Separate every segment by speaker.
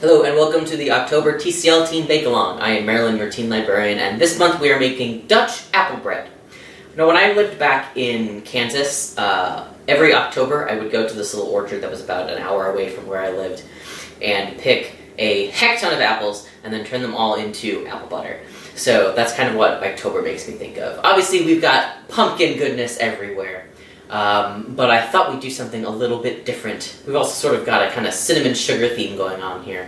Speaker 1: Hello and welcome to the October TCL Teen Bakealong. I am Marilyn, your teen librarian, and this month we are making Dutch apple bread. Now, when I lived back in Kansas, every October I would go to this little orchard that was about an hour away from where I lived and pick a heck ton of apples and then turn them all into apple butter. So that's kind of what October makes me think of. Obviously, we've got pumpkin goodness everywhere. But I thought we'd do something a little bit different. We've also sort of got a kind of cinnamon sugar theme going on here.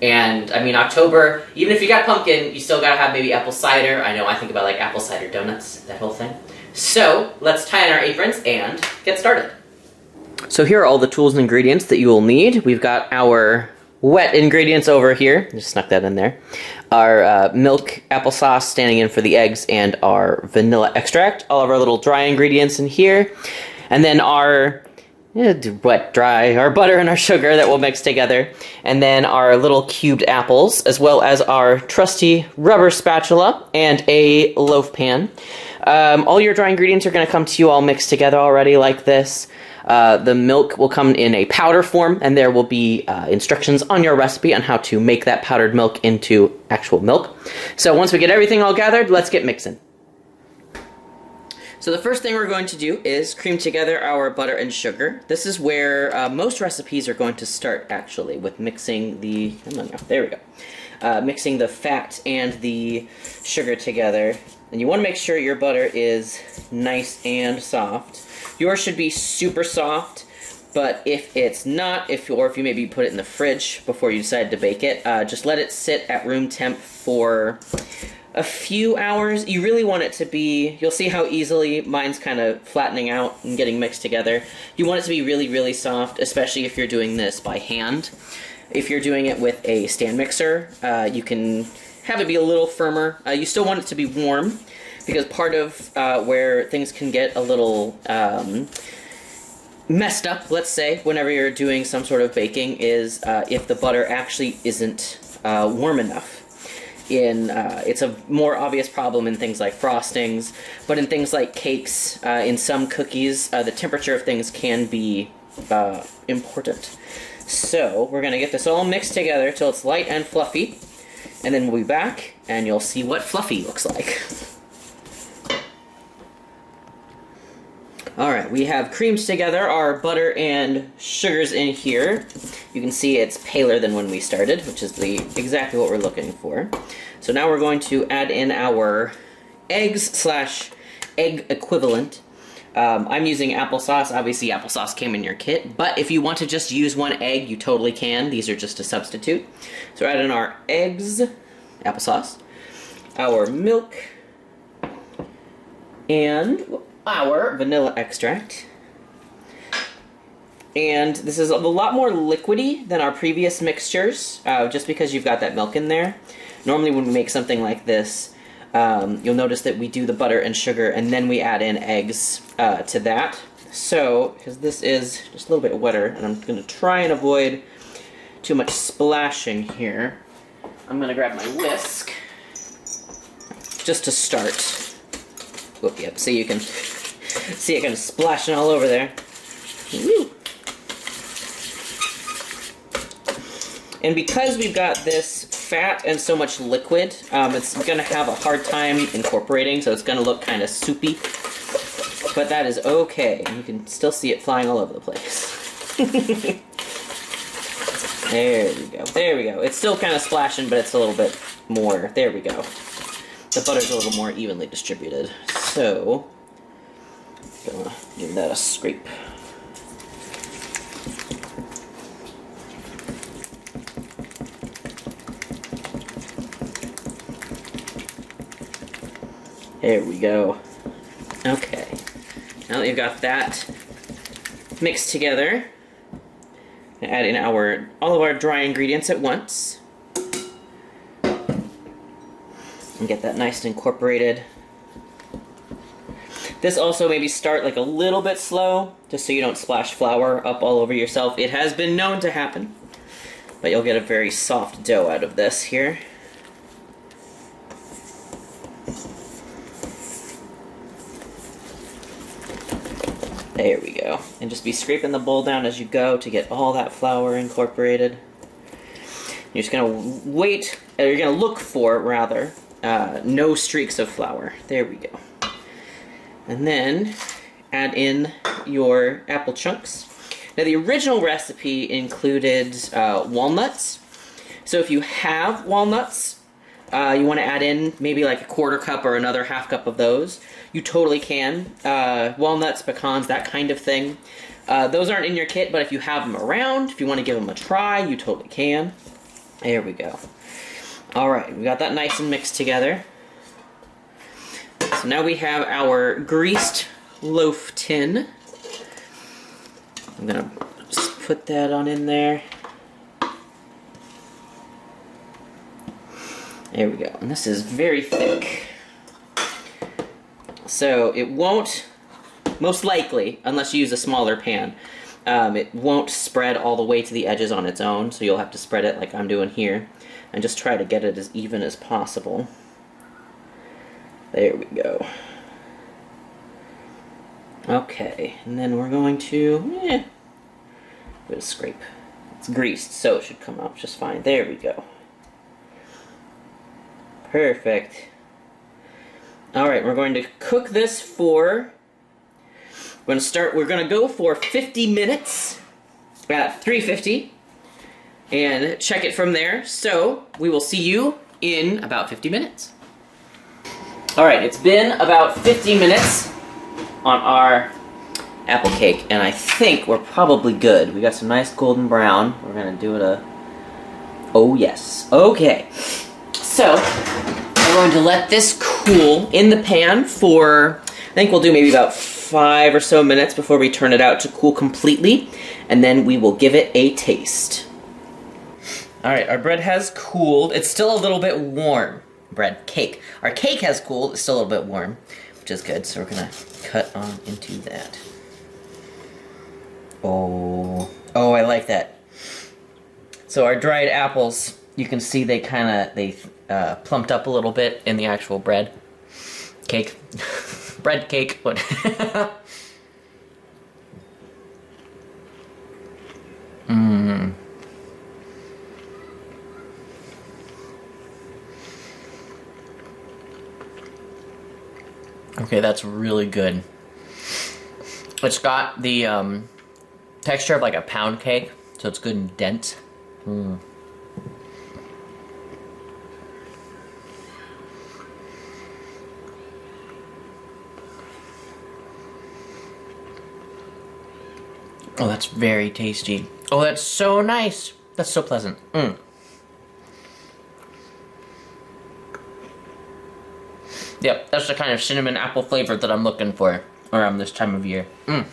Speaker 1: And, I mean, October, even if you got pumpkin, you still gotta have maybe apple cider. I know I think about, like, apple cider donuts, that whole thing. So, let's tie in our aprons and get started. So here are all the tools and ingredients that you will need. We've got our wet ingredients over here. Just snuck that in there. Our milk applesauce standing in for the eggs and our vanilla extract. All of our little dry ingredients in here. And then our our butter and our sugar that we'll mix together. And then our little cubed apples, as well as our trusty rubber spatula and a loaf pan. All your dry ingredients are going to come to you all mixed together already like this. The milk will come in a powder form, and there will be instructions on your recipe on how to make that powdered milk into actual milk. So once we get everything all gathered, let's get mixing. So the first thing we're going to do is cream together our butter and sugar. This is where most recipes are going to start, actually, with mixing the... there we go. Mixing the fat and the sugar together. And you want to make sure your butter is nice and soft. Yours should be super soft, but if it's not, or if you maybe put it in the fridge before you decide to bake it, just let it sit at room temp for a few hours. You really want it to be, you'll see how easily mine's kind of flattening out and getting mixed together. You want it to be really, really soft, especially if you're doing this by hand. If you're doing it with a stand mixer, you can have it be a little firmer. You still want it to be warm, because part of where things can get a little messed up, let's say, whenever you're doing some sort of baking, is if the butter actually isn't warm enough. It's a more obvious problem in things like frostings, but in things like cakes, in some cookies, the temperature of things can be important. So we're going to get this all mixed together till it's light and fluffy, and then we'll be back, and you'll see what fluffy looks like. Alright, we have creamed together our butter and sugars in here. You can see it's paler than when we started, which is exactly what we're looking for. So now we're going to add in our eggs/egg equivalent. I'm using applesauce. Obviously, applesauce came in your kit, but if you want to just use one egg, you totally can. These are just a substitute. So add in our eggs, applesauce, our milk, and our vanilla extract. And this is a lot more liquidy than our previous mixtures, just because you've got that milk in there. Normally when we make something like this, you'll notice that we do the butter and sugar and then we add in eggs to that. So, because this is just a little bit wetter, and I'm going to try and avoid too much splashing here, I'm going to grab my whisk just to start. Whoop, yep, see you can see it kind of splashing all over there. Woo. And because we've got this fat and so much liquid, it's going to have a hard time incorporating, so it's going to look kind of soupy. But that is okay. You can still see it flying all over the place. There we go. There we go. It's still kind of splashing, but it's a little bit more. There we go. The butter's a little more evenly distributed. So, gonna give that a scrape. There we go. Okay. Now that you've got that mixed together, add in all of our dry ingredients at once. And get that nice and incorporated. This also maybe start like a little bit slow, just so you don't splash flour up all over yourself. It has been known to happen, but you'll get a very soft dough out of this here. There we go. And just be scraping the bowl down as you go to get all that flour incorporated. You're just gonna wait, or you're gonna look for, rather, no streaks of flour. There we go. And then add in your apple chunks. Now the original recipe included walnuts. So if you have walnuts, you want to add in maybe like a 1/4 cup or another 1/2 cup of those. You totally can. Walnuts, pecans, that kind of thing. Those aren't in your kit, but if you have them around, if you want to give them a try, you totally can. There we go. Alright, we got that nice and mixed together. So now we have our greased loaf tin. I'm gonna just put that on in there. There we go. And this is very thick. So it won't, most likely, unless you use a smaller pan, it won't spread all the way to the edges on its own, so you'll have to spread it like I'm doing here, and just try to get it as even as possible. There we go. Okay, and then we're going to, bit of scrape. It's greased, so it should come out just fine. There we go. Perfect. Alright, we're going to cook this for, we're going to go for 50 minutes at 350 and check it from there. So we will see you in about 50 minutes. Alright, it's been about 50 minutes on our apple cake, and I think we're probably good. We got some nice golden brown. We're going to do it a, oh yes. Okay, so we're going to let this cool in the pan for, I think we'll do maybe about 5 or so minutes before we turn it out to cool completely, and then we will give it a taste. Alright, our bread has cooled. It's still a little bit warm. Cake. Our cake has cooled. It's still a little bit warm, which is good, so we're going to cut on into that. Oh, I like that. So our dried apples, you can see they plumped up a little bit in the actual bread. Cake. Bread cake. Mmm. Okay, that's really good. It's got the texture of like a pound cake, so it's good and dense. Mm. Oh, that's very tasty. Oh, that's so nice. That's so pleasant. Mm. Yep, that's the kind of cinnamon apple flavor that I'm looking for around this time of year. Mm.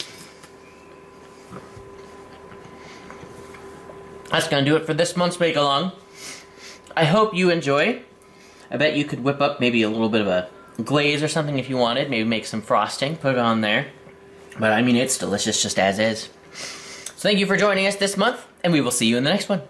Speaker 1: That's gonna do it for this month's Bakealong. I hope you enjoy. I bet you could whip up maybe a little bit of a glaze or something if you wanted. Maybe make some frosting, put it on there. But I mean, it's delicious just as is. So thank you for joining us this month, and we will see you in the next one.